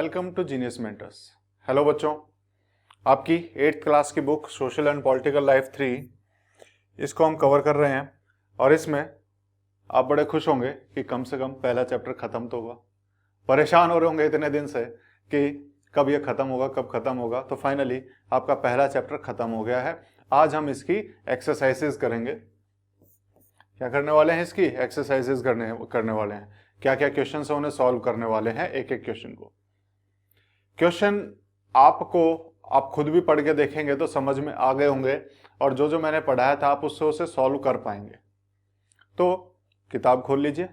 Welcome to genius mentors. Hello बच्चों, आपकी 8th class की book social and political life 3 इसको हम कवर कर रहे हैं और इसमें आप बड़े खुश होंगे कि कम से कम पहला चैप्टर खत्म तो हुआ। परेशान हो रहे होंगे इतने दिन से कि कब ये खत्म होगा, कब खत्म होगा। तो फाइनली आपका पहला चैप्टर खत्म हो गया है। आज हम इसकी एक्सरसाइजेस करेंगे। क्या करने वाले हैं? इसकी एक्सरसाइजेस करने वाले हैं। क्या क्या क्वेश्चन है उन्हें सॉल्व करने वाले हैं, एक एक क्वेश्चन को। क्वेश्चन आप खुद भी पढ़ के देखेंगे तो समझ में आ गए होंगे और जो जो मैंने पढ़ाया था आप उससे उसे सॉल्व कर पाएंगे। तो किताब खोल लीजिए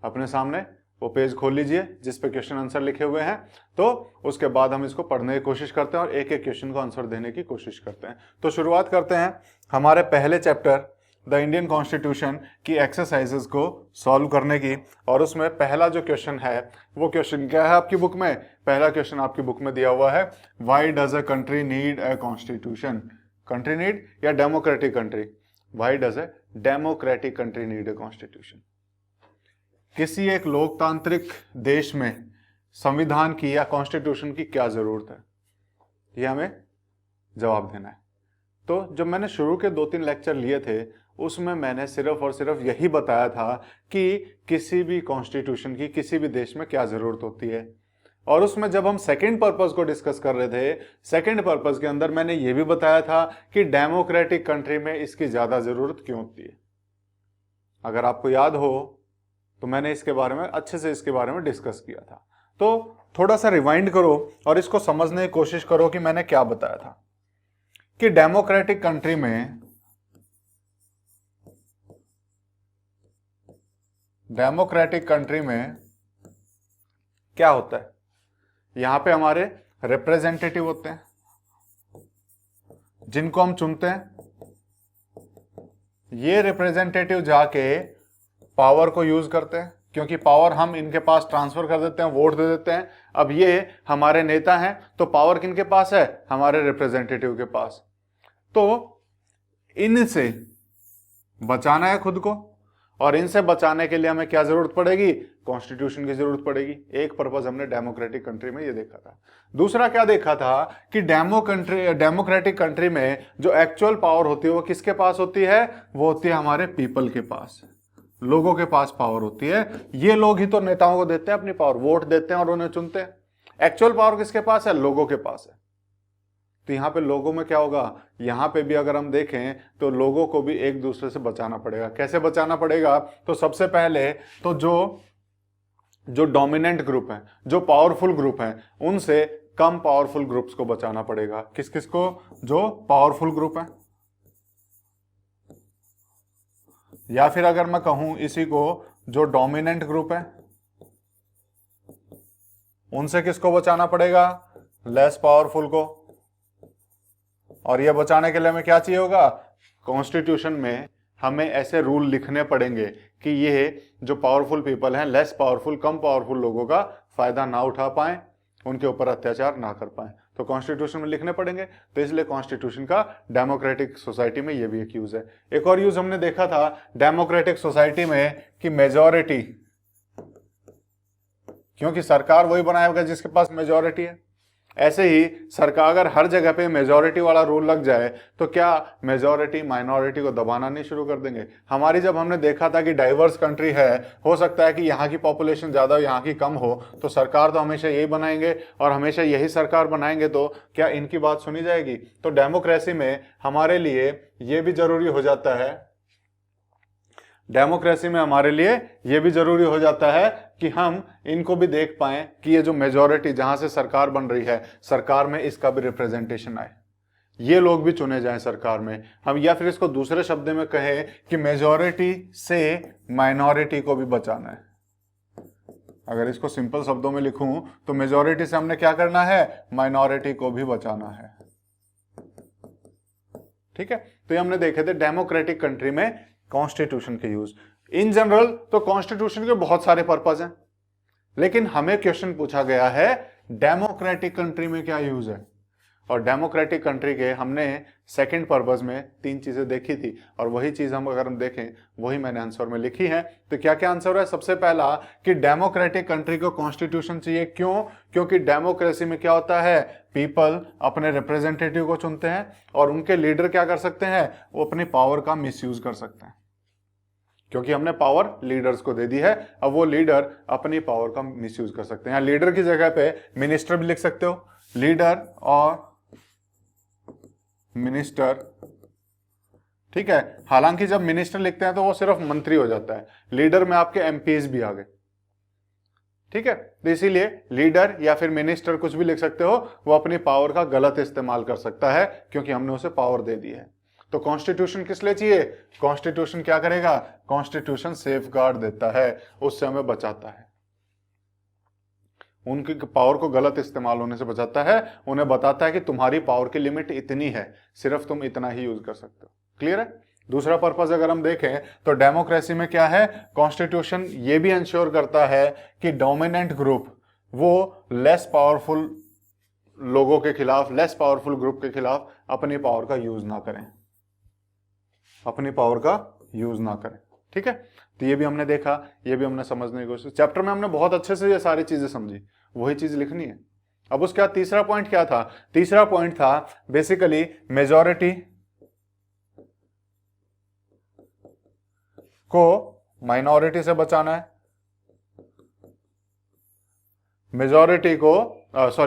अपने सामने, वो पेज खोल लीजिए जिस पे क्वेश्चन आंसर लिखे हुए हैं। तो उसके बाद हम इसको पढ़ने की कोशिश करते हैं और एक एक क्वेश्चन को आंसर देने की कोशिश करते हैं। तो शुरुआत करते हैं हमारे पहले चैप्टर द इंडियन कॉन्स्टिट्यूशन की एक्सरसाइजेस को सॉल्व करने की। और उसमें पहला जो क्वेश्चन है वो क्वेश्चन क्या है आपकी बुक में? पहला क्वेश्चन आपकी बुक में दिया हुआ है, why does a country need a constitution? Country need या democratic country? Why does a democratic country need a constitution? किसी एक लोकतांत्रिक देश में संविधान की या कॉन्स्टिट्यूशन की क्या जरूरत है, ये हमें जवाब देना है। तो जब मैंने शुरू के 2-3 लेक्चर लिए थे उसमें मैंने सिर्फ और सिर्फ यही बताया था कि किसी भी कॉन्स्टिट्यूशन की किसी भी देश में क्या जरूरत होती है। और उसमें जब हम सेकंड पर्पस को डिस्कस कर रहे थे, सेकंड पर्पस के अंदर मैंने ये भी बताया था कि डेमोक्रेटिक कंट्री में इसकी ज्यादा जरूरत क्यों होती है। अगर आपको याद हो तो मैंने इसके बारे में अच्छे से डिस्कस किया था। तो थोड़ा सा रिवाइंड करो और इसको समझने की कोशिश करो कि मैंने क्या बताया था कि डेमोक्रेटिक कंट्री में क्या होता है। यहां पे हमारे रिप्रेजेंटेटिव होते हैं जिनको हम चुनते हैं। ये रिप्रेजेंटेटिव जाके पावर को यूज करते हैं क्योंकि पावर हम इनके पास ट्रांसफर कर देते हैं, वोट दे देते हैं। अब ये हमारे नेता हैं तो पावर किनके पास है? हमारे रिप्रेजेंटेटिव के पास। तो इनसे बचाना है खुद को और इनसे बचाने के लिए हमें क्या जरूरत पड़ेगी? कॉन्स्टिट्यूशन की जरूरत पड़ेगी। एक पर्पस हमने डेमोक्रेटिक कंट्री में ये देखा था। दूसरा क्या देखा था कि डेमोक्रेटिक कंट्री में जो एक्चुअल पावर होती है वो किसके पास होती है? वो होती है हमारे पीपल के पास, लोगों के पास पावर होती है। ये लोग ही तो नेताओं को देते हैं अपनी पावर, वोट देते हैं और उन्हें चुनते हैं। एक्चुअल पावर किसके पास है? लोगों के पास है। तो यहां पे लोगों में क्या होगा? यहां पे भी अगर हम देखें तो लोगों को भी एक दूसरे से बचाना पड़ेगा। कैसे बचाना पड़ेगा? तो सबसे पहले तो जो डोमिनेंट ग्रुप है, जो पावरफुल ग्रुप है, उनसे कम पावरफुल ग्रुप्स को बचाना पड़ेगा। किस किस को? जो पावरफुल ग्रुप है, या फिर अगर मैं कहूं इसी को जो डोमिनेंट ग्रुप है, उनसे किसको बचाना पड़ेगा? लेस पावरफुल को। और यह बचाने के लिए हमें क्या चाहिए होगा? कॉन्स्टिट्यूशन में हमें ऐसे रूल लिखने पड़ेंगे कि ये जो पावरफुल पीपल हैं, लेस पावरफुल, कम पावरफुल लोगों का फायदा ना उठा पाए, उनके ऊपर अत्याचार ना कर पाए। तो कॉन्स्टिट्यूशन में लिखने पड़ेंगे। तो इसलिए कॉन्स्टिट्यूशन का डेमोक्रेटिक सोसाइटी में ये भी एक यूज है। एक और यूज हमने देखा था डेमोक्रेटिक सोसाइटी में कि मेजॉरिटी, क्योंकि सरकार वही बनाएगा जिसके पास मेजॉरिटी है। ऐसे ही सरकार अगर हर जगह पे मेजॉरिटी वाला रूल लग जाए तो क्या मेजॉरिटी माइनॉरिटी को दबाना नहीं शुरू कर देंगे? जब हमने देखा था कि डाइवर्स कंट्री है, हो सकता है कि यहाँ की पॉपुलेशन ज्यादा हो, यहाँ की कम हो, तो सरकार तो हमेशा यही बनाएंगे और हमेशा यही सरकार बनाएंगे, तो क्या इनकी बात सुनी जाएगी? तो डेमोक्रेसी में हमारे लिए ये भी जरूरी हो जाता है, डेमोक्रेसी में हमारे लिए यह भी जरूरी हो जाता है कि हम इनको भी देख पाएं कि ये जो मेजॉरिटी जहां से सरकार बन रही है, सरकार में इसका भी रिप्रेजेंटेशन आए, ये लोग भी चुने जाएं सरकार में। हम या फिर इसको दूसरे शब्द में कहें कि मेजॉरिटी से माइनॉरिटी को भी बचाना है। अगर इसको सिंपल शब्दों में लिखूं तो मेजॉरिटी से हमने क्या करना है? माइनॉरिटी को भी बचाना है। ठीक है, तो ये हमने देखे थे डेमोक्रेटिक कंट्री में कॉन्स्टिट्यूशन के यूज। इन जनरल तो कॉन्स्टिट्यूशन के बहुत सारे पर्पस हैं, लेकिन हमें क्वेश्चन पूछा गया है डेमोक्रेटिक कंट्री में क्या यूज है। और डेमोक्रेटिक कंट्री के हमने सेकंड पर्पस में 3 चीजें देखी थी, और वही चीज अगर हम देखें वही मैंने आंसर में लिखी है। तो क्या क्या आंसर है? सबसे पहला कि डेमोक्रेटिक कंट्री को कॉन्स्टिट्यूशन चाहिए। क्यों? क्योंकि डेमोक्रेसी में क्या होता है, पीपल अपने रिप्रेजेंटेटिव को चुनते हैं और उनके लीडर क्या कर सकते हैं, वो अपनी पावर का मिसयूज कर सकते हैं, क्योंकि हमने पावर लीडर्स को दे दी है। अब वो लीडर अपनी पावर का मिसयूज कर सकते हैं। यहाँ लीडर की जगह पे मिनिस्टर भी लिख सकते हो, लीडर और मिनिस्टर, ठीक है। हालांकि जब मिनिस्टर लिखते हैं तो वो सिर्फ मंत्री हो जाता है, लीडर में आपके एमपीज भी आ गए, ठीक है। तो इसीलिए लीडर या फिर मिनिस्टर कुछ भी लिख सकते हो, वो अपनी पावर का गलत इस्तेमाल कर सकता है क्योंकि हमने उसे पावर दे दी है। तो कॉन्स्टिट्यूशन किस लिए चाहिए? कॉन्स्टिट्यूशन क्या करेगा? कॉन्स्टिट्यूशन सेफ गार्ड देता है, उससे हमें बचाता है, उनकी पावर को गलत इस्तेमाल होने से बचाता है, उन्हें बताता है कि तुम्हारी पावर की लिमिट इतनी है, सिर्फ तुम इतना ही यूज कर सकते हो। क्लियर है? दूसरा पर्पस अगर हम देखें तो डेमोक्रेसी में क्या है, कॉन्स्टिट्यूशन ये भी इंश्योर करता है कि डोमिनेंट ग्रुप वो लेस पावरफुल लोगों के खिलाफ, लेस पावरफुल ग्रुप के खिलाफ अपनी पावर का यूज ना करें, अपनी पावर का यूज ना करें, ठीक है। तो ये भी हमने देखा, ये भी हमने समझने की कोशिश, चैप्टर में हमने बहुत अच्छे से ये सारी चीजें समझी, वही चीज लिखनी है। अब उसके बाद तीसरा पॉइंट क्या था? तीसरा पॉइंट था बेसिकली मेजॉरिटी को माइनॉरिटी से बचाना है, मेजॉरिटी को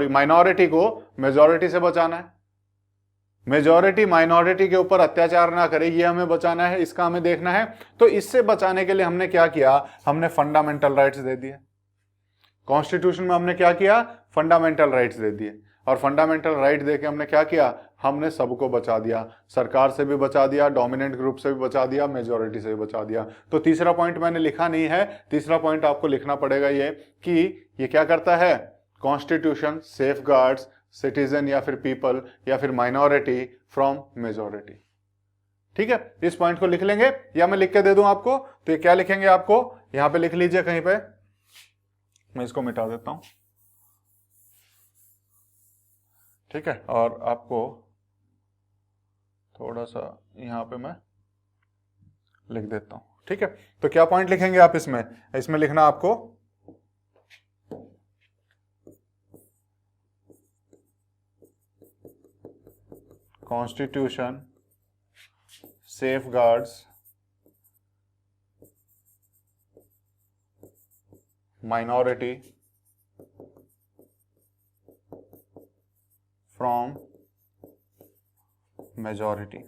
माइनॉरिटी को मेजॉरिटी से बचाना है, मेजॉरिटी माइनॉरिटी के ऊपर अत्याचार ना करे, ये हमें बचाना है, इसका हमें देखना है। तो इससे बचाने के लिए हमने क्या किया, हमने फंडामेंटल राइट्स दे दिए। कॉन्स्टिट्यूशन में हमने क्या किया, फंडामेंटल राइट्स दे दिए, और फंडामेंटल राइट देके हमने क्या किया, हमने सबको बचा दिया, सरकार से भी बचा दिया, डोमिनेंट ग्रुप से भी बचा दिया, मेजॉरिटी से भी बचा दिया। तो तीसरा पॉइंट मैंने लिखा नहीं है, तीसरा पॉइंट आपको लिखना पड़ेगा ये कि ये क्या करता है, कॉन्स्टिट्यूशन सेफ गार्ड्स सिटीजन या फिर पीपल या फिर माइनॉरिटी फ्रॉम मेजॉरिटी, ठीक है। इस पॉइंट को लिख लेंगे या मैं लिख के दे दूं आपको? तो ये क्या लिखेंगे, आपको यहां पे लिख लीजिए कहीं पे, मैं इसको मिटा देता हूं, ठीक है। और आपको थोड़ा सा यहां पे मैं लिख देता हूं, ठीक है। तो क्या पॉइंट लिखेंगे आप इसमें? इसमें लिखना आपको constitution safeguards minority from majority।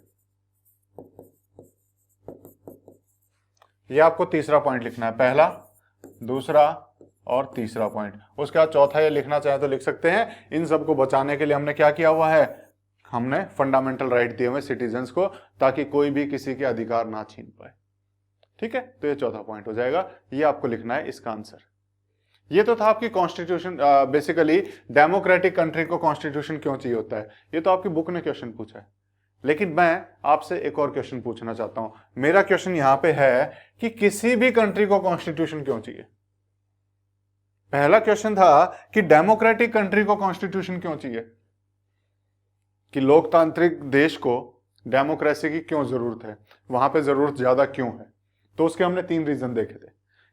ये आपको तीसरा पॉइंट लिखना है, पहला, दूसरा और तीसरा पॉइंट। उसके बाद चौथा ये लिखना चाहे तो लिख सकते हैं, इन सबको बचाने के लिए हमने क्या किया हुआ है, हमने फंडामेंटल राइट दिए हुए सिटीजन्स को, ताकि कोई भी किसी के अधिकार ना छीन पाए, ठीक है। तो ये चौथा पॉइंट हो जाएगा, ये आपको लिखना है इसका आंसर। ये तो था आपकी कॉन्स्टिट्यूशन, बेसिकली डेमोक्रेटिक कंट्री को कॉन्स्टिट्यूशन क्यों चाहिए होता है, ये तो आपकी बुक ने क्वेश्चन पूछा है। लेकिन मैं आपसे एक और क्वेश्चन पूछना चाहता हूं। मेरा क्वेश्चन यहां पे है कि किसी भी कंट्री को कॉन्स्टिट्यूशन क्यों चाहिए। पहला क्वेश्चन था कि डेमोक्रेटिक कंट्री को कॉन्स्टिट्यूशन क्यों चाहिए, कि लोकतांत्रिक देश को डेमोक्रेसी की क्यों जरूरत है, वहां पे जरूरत ज्यादा क्यों है। तो उसके हमने 3 रीजन देखे थे,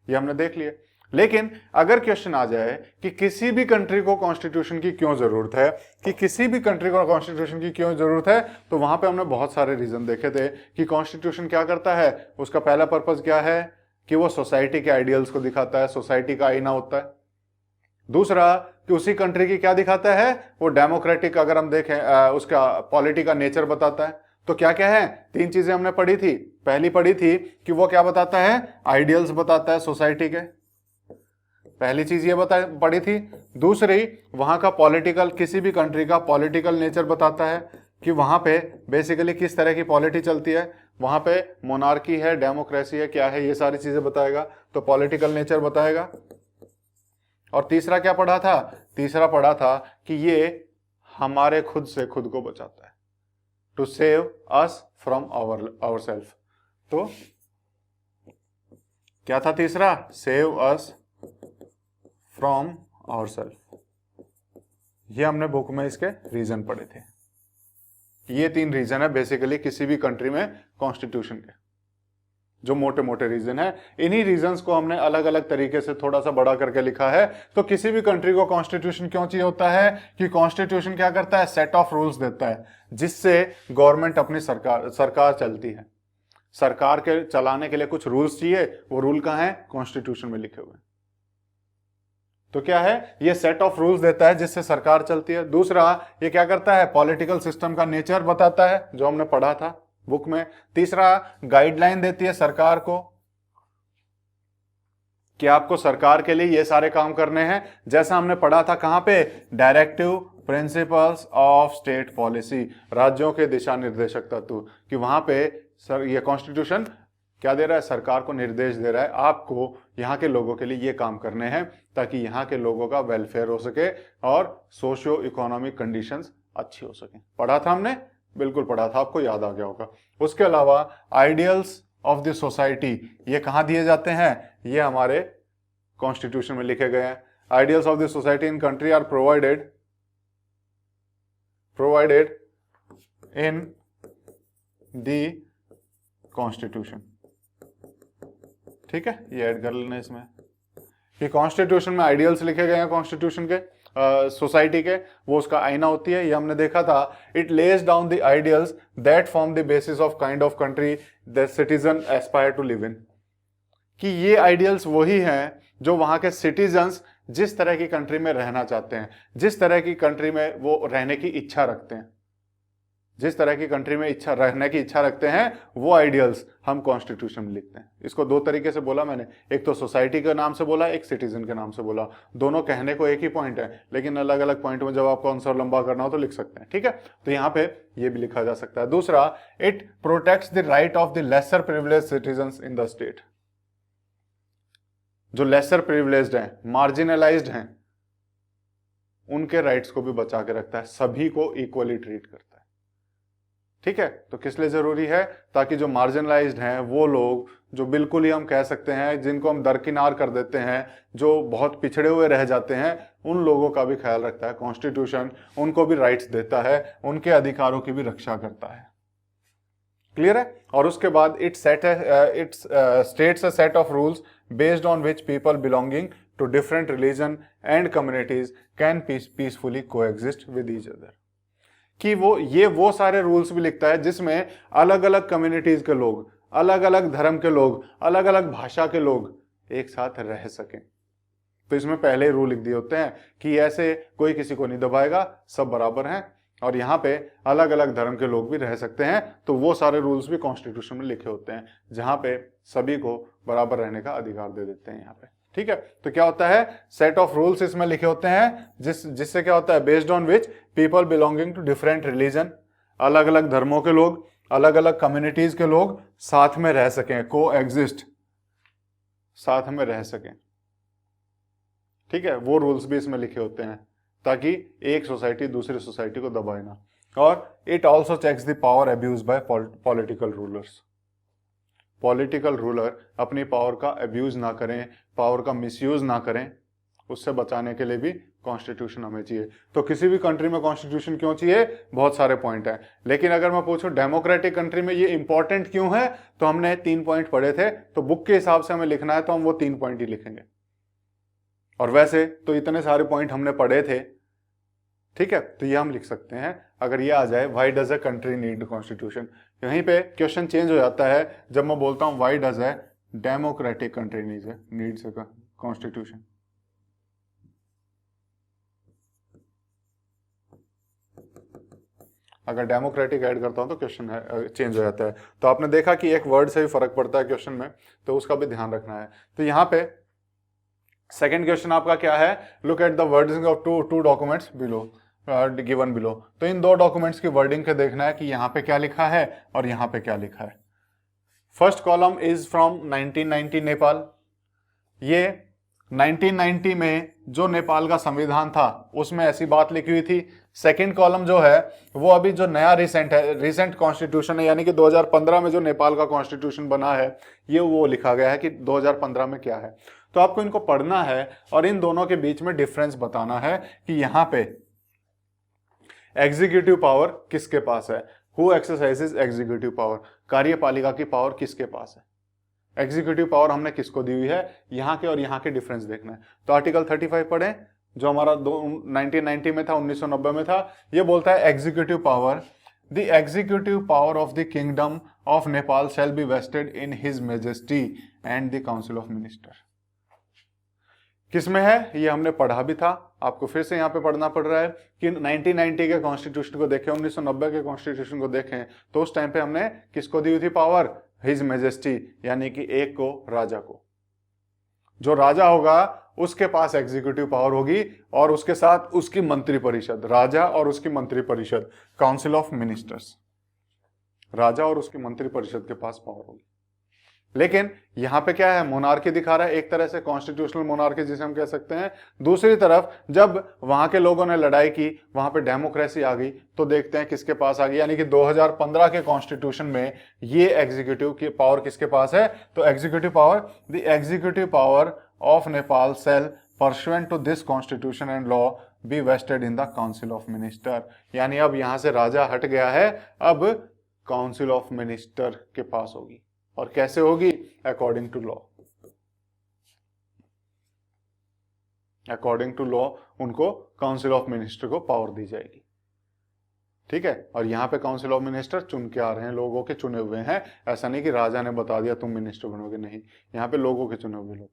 ये हमने देख लिए। लेकिन अगर क्वेश्चन आ जाए कि किसी भी कंट्री को कॉन्स्टिट्यूशन की क्यों जरूरत है, कि किसी भी कंट्री को कॉन्स्टिट्यूशन की क्यों जरूरत है, तो वहां पे हमने बहुत सारे रीजन देखे थे कि कॉन्स्टिट्यूशन क्या करता है। उसका पहला पर्पज क्या है कि वो सोसाइटी के आइडियल्स को दिखाता है, सोसाइटी का आईना होता है। दूसरा कि उसी कंट्री की क्या दिखाता है, वो डेमोक्रेटिक, अगर हम देखें उसका पॉलिटी का नेचर बताता है। तो क्या क्या है, 3 चीजें हमने पढ़ी थी। पहली पढ़ी थी कि वो क्या बताता है, आइडियल्स बताता है सोसाइटी के, पहली चीज ये पढ़ी थी। दूसरी, वहां का पॉलिटिकल, किसी भी कंट्री का पॉलिटिकल नेचर बताता है कि वहां पे बेसिकली किस तरह की पॉलिटी चलती है, वहां पे मोनार्की है, डेमोक्रेसी है, क्या है, ये सारी चीजें बताएगा, तो पॉलिटिकल नेचर बताएगा। और तीसरा क्या पढ़ा था, तीसरा पढ़ा था कि ये हमारे खुद से खुद को बचाता है, to save us from our self. तो क्या था तीसरा, save us from our self. ये हमने बुक में इसके रीजन पढ़े थे। ये 3 रीजन है बेसिकली किसी भी कंट्री में कॉन्स्टिट्यूशन के, जो मोटे मोटे रीजन है। इन्हीं रीजंस को हमने अलग अलग तरीके से थोड़ा सा बड़ा करके लिखा है। तो किसी भी कंट्री को कॉन्स्टिट्यूशन क्यों चाहिए होता है कि कॉन्स्टिट्यूशन क्या करता है, सेट ऑफ रूल्स देता है जिससे गवर्नमेंट अपनी सरकार चलती है। सरकार के चलाने के लिए कुछ रूल्स चाहिए, वो रूल कहाँ है, कॉन्स्टिट्यूशन में लिखे हुए हैं। तो क्या है, ये सेट ऑफ रूल्स देता है जिससे सरकार चलती है। दूसरा, ये क्या करता है, पॉलिटिकल सिस्टम का नेचर बताता है जो हमने पढ़ा था बुक में। तीसरा, गाइडलाइन देती है सरकार को कि आपको सरकार के लिए ये सारे काम करने हैं, जैसा हमने पढ़ा था कहां पे, directive principles of state policy, राज्यों के दिशा निर्देशक तत्व, कि वहां पे सर ये कॉन्स्टिट्यूशन क्या दे रहा है, सरकार को निर्देश दे रहा है आपको यहाँ के लोगों के लिए ये काम करने हैं ताकि यहाँ के लोगों का वेलफेयर हो सके और सोशियो इकोनॉमिक कंडीशंस अच्छी हो सके। पढ़ा था हमने, बिल्कुल पढ़ा था, आपको याद आ गया होगा। उसके अलावा आइडियल्स ऑफ द सोसाइटी, ये कहाँ दिए जाते हैं, ये हमारे कॉन्स्टिट्यूशन में लिखे गए हैं। Ideals of the society in country are provided in the constitution. ठीक है, ये ऐड कर लेना इसमें कि कॉन्स्टिट्यूशन में आइडियल्स लिखे गए हैं कॉन्स्टिट्यूशन के, सोसाइटी के, वो उसका आईना होती है। ये हमने देखा था, it lays down the ideals that form the basis of kind of country that citizen aspire to live in, कि ये आइडियल्स वही हैं जो वहां के सिटीजन्स जिस तरह की कंट्री में रहना चाहते हैं, जिस तरह की कंट्री में वो रहने की इच्छा रखते हैं, जिस तरह की कंट्री में रहने की इच्छा रखते हैं, वो आइडियल्स हम कॉन्स्टिट्यूशन में लिखते हैं। इसको दो तरीके से बोला मैंने, एक तो सोसाइटी के नाम से बोला, एक सिटीजन के नाम से बोला। दोनों कहने को एक ही पॉइंट है, लेकिन अलग अलग पॉइंट में जब आपको आंसर लंबा करना हो तो लिख सकते हैं। ठीक है, तो यहाँ पे ये भी लिखा जा सकता है। दूसरा, it protects the right of the lesser privilege citizens in the state, जो लेसर प्रिविलेज्ड हैं, मार्जिनलाइज्ड हैं, उनके राइट्स को भी बचा के रखता है, सभी को इक्वली ट्रीट करता है। ठीक है, तो किस लिए जरूरी है, ताकि जो मार्जिनलाइज्ड हैं, वो लोग जो बिल्कुल ही हम कह सकते हैं जिनको हम दरकिनार कर देते हैं, जो बहुत पिछड़े हुए रह जाते हैं, उन लोगों का भी ख्याल रखता है कॉन्स्टिट्यूशन, उनको भी राइट्स देता है, उनके अधिकारों की भी रक्षा करता है। क्लियर है। और उसके बाद it states a set of rules based on which people belonging to different religion and communities can peacefully coexist with each other, कि वो सारे रूल्स भी लिखता है जिसमें अलग अलग कम्युनिटीज के लोग, अलग अलग धर्म के लोग, अलग अलग भाषा के लोग एक साथ रह सकें। तो इसमें पहले ही रूल लिख दिए होते हैं कि ऐसे कोई किसी को नहीं दबाएगा, सब बराबर हैं, और यहाँ पे अलग अलग धर्म के लोग भी रह सकते हैं। तो वो सारे रूल्स भी कॉन्स्टिट्यूशन में लिखे होते हैं जहां पे सभी को बराबर रहने का अधिकार दे देते हैं यहाँ पे। ठीक है, तो क्या होता है, सेट ऑफ रूल्स इसमें लिखे होते हैं जिससे क्या होता है, based on which people belonging to different religion, अलग अलग धर्मों के लोग, अलग अलग कम्युनिटीज के लोग साथ में रह सकें, को एग्जिस्ट, साथ में रह सकें। ठीक है, वो रूल्स भी इसमें लिखे होते हैं ताकि एक सोसाइटी दूसरी सोसाइटी को दबाए ना। और it also checks the power abuse by political rulers, political ruler अपनी पावर का अब्यूज ना करें, पावर का मिसयूज ना करें, उससे बचाने के लिए भी कॉन्स्टिट्यूशन हमें चाहिए। तो किसी भी कंट्री में कॉन्स्टिट्यूशन क्यों चाहिए, बहुत सारे पॉइंट हैं, लेकिन अगर मैं पूछूं डेमोक्रेटिक कंट्री में ये इंपॉर्टेंट क्यों है, तो हमने 3 पॉइंट पढ़े थे, तो बुक के हिसाब से हमें लिखना है तो हम वो 3 पॉइंट ही लिखेंगे। और वैसे तो इतने सारे पॉइंट हमने पढ़े थे, ठीक है, तो ये हम लिख सकते हैं। अगर ये आ जाए, why does a country need constitution, यहीं पे क्वेश्चन चेंज हो जाता है जब मैं बोलता हूं why does a democratic country needs a constitution. अगर डेमोक्रेटिक ऐड करता हूं तो क्वेश्चन चेंज हो जाता है। तो आपने देखा कि एक वर्ड से भी फर्क पड़ता है क्वेश्चन में, तो उसका भी ध्यान रखना है। तो यहाँ पे सेकेंड क्वेश्चन आपका क्या है, look at the wording of two documents below given below. तो इन 2 डॉक्यूमेंट्स की वर्डिंग के देखना है कि यहाँ पे क्या लिखा है और यहाँ पे क्या लिखा है। First column is from 1990 Nepal, ये 1990 में जो नेपाल का संविधान था उसमें ऐसी बात लिखी हुई थी। सेकंड कॉलम जो है वो अभी जो नया रिसेंट कॉन्स्टिट्यूशन है, यानी कि 2015 में जो नेपाल का कॉन्स्टिट्यूशन बना है, ये वो लिखा गया है कि 2015 में क्या है। तो आपको इनको पढ़ना है और इन दोनों के बीच में डिफरेंस बताना है कि यहाँ पे एग्जीक्यूटिव पावर किसके पास है। हु एक्सरसाइजेज एग्जीक्यूटिव पावर, कार्यपालिका की पावर किसके पास है, एग्जीक्यूटिव पावर हमने किसको दी हुई है, यहाँ के और यहाँ के डिफरेंस देखना है। तो आर्टिकल 35 पढ़ें जो हमारा 1990 में था, 1990 में था। ये बोलता है executive power, the executive power of the kingdom of Nepal shall be vested in his majesty and the council of minister. किसमें है ये हमने पढ़ा भी था, आपको फिर से यहाँ पे पढ़ना पड़ रहा है कि 1990 के कॉन्स्टिट्यूशन को देखें, 1990 के कॉन्स्टिट्यूशन को देखें, तो उस टाइम पे हमने किसको दी हुई थी पावर, हिज मेजेस्टी, यानी कि एक को, राजा को। जो राजा होगा उसके पास एग्जीक्यूटिव पावर होगी और उसके साथ उसकी मंत्री परिषद, राजा और उसकी मंत्री परिषद, काउंसिल ऑफ मिनिस्टर्स, राजा और उसकी मंत्री परिषद के पास पावर होगी। लेकिन यहां पे क्या है, मोनार्की दिखा रहा है, एक तरह से कॉन्स्टिट्यूशनल मोनार्की जिसे हम कह सकते हैं। दूसरी तरफ जब वहां के लोगों ने लड़ाई की, वहां पे डेमोक्रेसी आ गई, तो देखते हैं किसके पास आ गई, यानी कि 2015 के कॉन्स्टिट्यूशन में ये एग्जीक्यूटिव की पावर किसके पास है, तो executive power, the executive power of Nepal shall pursuant to this constitution and law be vested in the council of minister. यानी अब यहां से राजा हट गया है, अब काउंसिल ऑफ मिनिस्टर के पास होगी। और कैसे होगी, according to law, according to law उनको काउंसिल ऑफ मिनिस्टर को पावर दी जाएगी। ठीक है, और यहां पे काउंसिल ऑफ मिनिस्टर चुन के आ रहे हैं, लोगों के चुने हुए हैं, ऐसा नहीं कि राजा ने बता दिया तुम मिनिस्टर बनोगे, नहीं, यहाँ पे लोगों के चुने हुए लोग।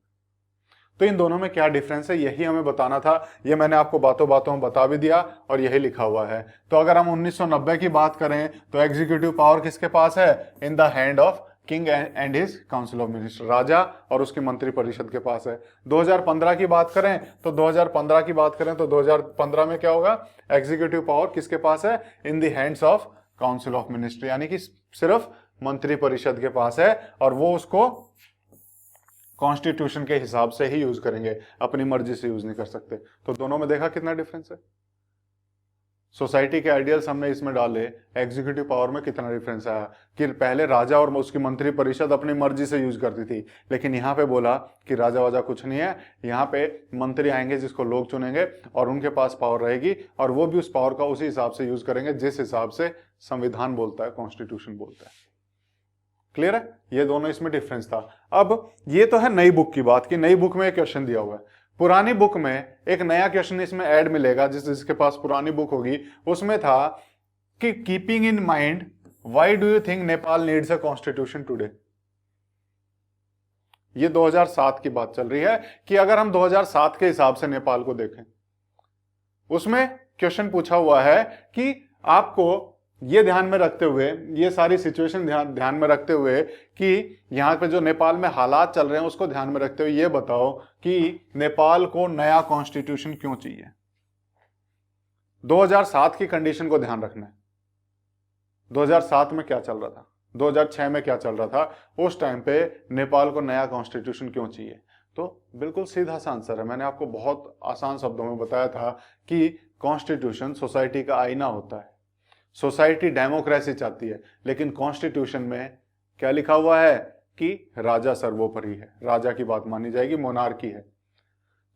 तो इन दोनों में क्या डिफरेंस है, यही हमें बताना था। ये मैंने आपको बातों बातों में बता भी दिया और यही लिखा हुआ है। तो अगर हम 1990 की बात करें तो एग्जीक्यूटिव पावर किसके पास है, in the hand of king and his council of minister, राजा और उसकी मंत्री परिषद के पास है। 2015 की बात करें तो 2015 में क्या होगा, एग्जीक्यूटिव पावर किसके पास है, in the hands of council of minister, यानी कि सिर्फ मंत्री परिषद के पास है और वो उसको कॉन्स्टिट्यूशन के हिसाब से ही यूज करेंगे, अपनी मर्जी से यूज नहीं कर सकते। तो दोनों में देखा कितना डिफरेंस है। सोसाइटी के आइडियल्स हमने इसमें डाले, एग्जीक्यूटिव पावर में कितना डिफरेंस आया कि पहले राजा और उसकी मंत्री परिषद अपनी मर्जी से यूज करती थी, लेकिन यहाँ पे बोला कि राजा वाजा कुछ नहीं है, यहाँ पे मंत्री आएंगे जिसको लोग चुनेंगे और उनके पास पावर रहेगी और वो भी उस पावर का उसी हिसाब से यूज करेंगे जिस हिसाब से संविधान बोलता है, कॉन्स्टिट्यूशन बोलता है। क्लियर है, ये दोनों इसमें डिफरेंस था। अब ये तो है नई बुक की बात कि नई बुक में एक क्वेश्चन दिया हुआ है, पुरानी बुक में एक नया क्वेश्चन इसमें ऐड मिलेगा, जिसके पास पुरानी बुक होगी उसमें था कि keeping in mind why do you think Nepal needs a constitution today. ये 2007 की बात चल रही है कि अगर हम 2007 के हिसाब से नेपाल को देखें, उसमें क्वेश्चन पूछा हुआ है कि आपको ये ध्यान में रखते हुए, ये सारी सिचुएशन ध्यान में रखते हुए कि यहाँ पे जो नेपाल में हालात चल रहे हैं उसको ध्यान में रखते हुए ये बताओ कि नेपाल को नया कॉन्स्टिट्यूशन क्यों चाहिए। 2007 की कंडीशन को ध्यान रखना है। 2007 में क्या चल रहा था, 2006 में क्या चल रहा था, उस टाइम पे नेपाल को नया कॉन्स्टिट्यूशन क्यों चाहिए। तो बिल्कुल सीधा सा आंसर है, मैंने आपको बहुत आसान शब्दों में बताया था कि कॉन्स्टिट्यूशन सोसाइटी का आईना होता है। सोसाइटी डेमोक्रेसी चाहती है, लेकिन कॉन्स्टिट्यूशन में क्या लिखा हुआ है कि राजा सर्वोपरि है, राजा की बात मानी जाएगी, मोनार्की है।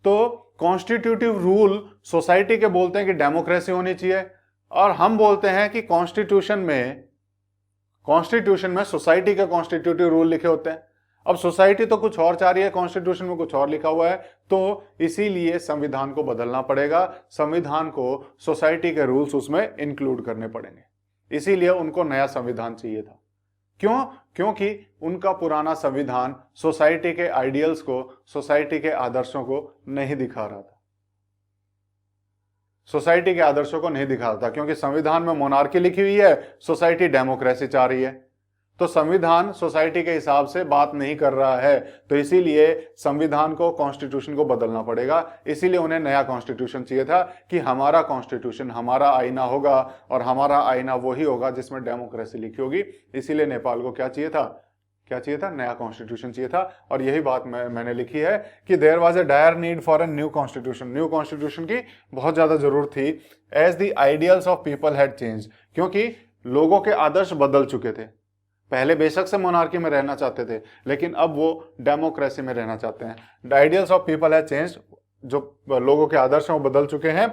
तो कॉन्स्टिट्यूटिव रूल सोसाइटी के बोलते हैं कि डेमोक्रेसी होनी चाहिए, और हम बोलते हैं कि कॉन्स्टिट्यूशन में सोसाइटी के कॉन्स्टिट्यूटिव रूल लिखे होते हैं। अब सोसाइटी तो कुछ और चाह रही है, कॉन्स्टिट्यूशन में कुछ और लिखा हुआ है, तो इसीलिए संविधान को बदलना पड़ेगा, संविधान को सोसाइटी के रूल्स उसमें इंक्लूड करने पड़ेंगे। इसीलिए उनको नया संविधान चाहिए था। क्यों? क्योंकि उनका पुराना संविधान सोसाइटी के आइडियल्स को, सोसाइटी के आदर्शों को नहीं दिखा रहा था, सोसाइटी के आदर्शों को नहीं दिखा रहा था, क्योंकि संविधान में मोनार्की लिखी हुई है, सोसाइटी डेमोक्रेसी चाह रही है, तो संविधान सोसाइटी के हिसाब से बात नहीं कर रहा है, तो इसीलिए संविधान को, कॉन्स्टिट्यूशन को बदलना पड़ेगा। इसीलिए उन्हें नया कॉन्स्टिट्यूशन चाहिए था कि हमारा कॉन्स्टिट्यूशन, हमारा आईना होगा और हमारा आईना वही होगा जिसमें डेमोक्रेसी लिखी होगी। इसीलिए नेपाल को क्या चाहिए था, क्या चाहिए था, नया कॉन्स्टिट्यूशन चाहिए था। और यही बात मैंने लिखी है कि there was a dire need for a new constitution, new constitution की बहुत ज्यादा जरूरत थी, as the ideals of people had change, क्योंकि लोगों के आदर्श बदल चुके थे। पहले बेशक से मोनार्की में रहना चाहते थे, लेकिन अब वो डेमोक्रेसी में रहना चाहते हैं। The ideals of people have changed, जो लोगों के आदर्श हैं वो बदल चुके हैं।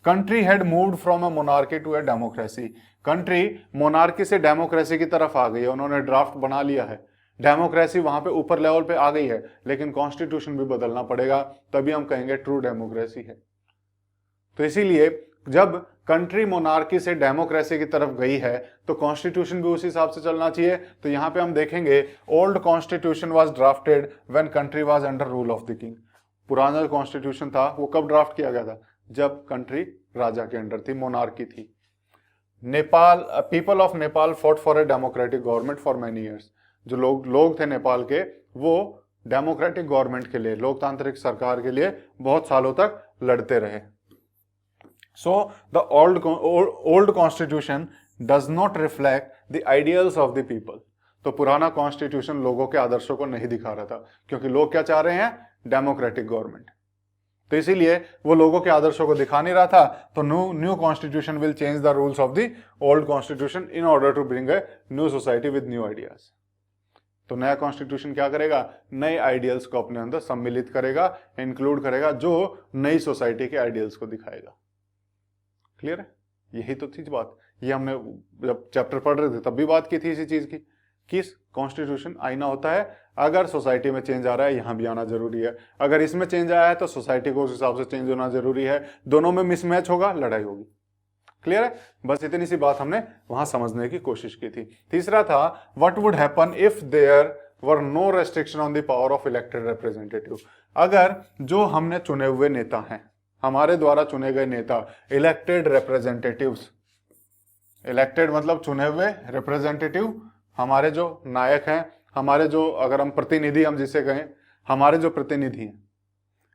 Country had moved from a monarchy to a democracy. Country monarchy से डेमोक्रेसी की तरफ आ गई है, उन्होंने ड्राफ्ट बना लिया है, डेमोक्रेसी वहां पे ऊपर लेवल पे आ गई है, लेकिन कॉन्स्टिट्यूशन भी बदलना पड़ेगा, तभी हम कहेंगे ट्रू डेमोक्रेसी है। तो इसीलिए जब कंट्री मोनार्की से डेमोक्रेसी की तरफ गई है तो कॉन्स्टिट्यूशन भी उसी हिसाब से चलना चाहिए। तो यहां पे हम देखेंगे old constitution was drafted when country was under rule of the king. पुराना जो कॉन्स्टिट्यूशन था वो कब ड्राफ्ट किया गया था? जब कंट्री राजा के अंडर थी, मोनार्की थी। Nepal, people of Nepal fought for a democratic government for many years. जो लोग थे नेपाल के, वो डेमोक्रेटिक गवर्नमेंट के लिए, लोकतांत्रिक सरकार के लिए बहुत सालों तक लड़ते रहे। So the old constitution does not reflect the ideals of the people. तो पुराना कॉन्स्टिट्यूशन लोगों के आदर्शों को नहीं दिखा रहा था, क्योंकि लोग क्या चाह रहे हैं? Democratic government. तो इसीलिए वो लोगों के आदर्शों को दिखा नहीं रहा था। तो new constitution will change the rules of the old constitution in order to bring a new society with new ideas. तो नया कॉन्स्टिट्यूशन क्या करेगा? नए आइडियल्स को अपने अंदर सम्मिलित करेगा, इंक्लूड करेगा, जो नई सोसाइटी के आइडियल्स को दिखाएगा। क्लियर है? यही तो थी बात। ये हमने जब चैप्टर पढ़ रहे थे तब भी बात की थी इसी चीज की, कि कॉन्स्टिट्यूशन आईना होता है। अगर सोसाइटी में चेंज आ रहा है, यहां भी आना जरूरी है। अगर इसमें चेंज आया है तो सोसाइटी को उस हिसाब से चेंज होना जरूरी है। दोनों में मिसमैच होगा, लड़ाई होगी। क्लियर है? बस इतनी सी बात हमने वहां समझने की कोशिश की थी। तीसरा था, what would happen if there were no restriction on the power of elected representative. अगर जो हमने चुने हुए नेता हैं, हमारे द्वारा चुने गए नेता, इलेक्टेड रिप्रेजेंटेटिव्स, इलेक्टेड मतलब चुने हुए, रिप्रेजेंटेटिव हमारे जो नायक हैं, हमारे जो, अगर हम प्रतिनिधि हम जिसे कहें, हमारे जो प्रतिनिधि हैं,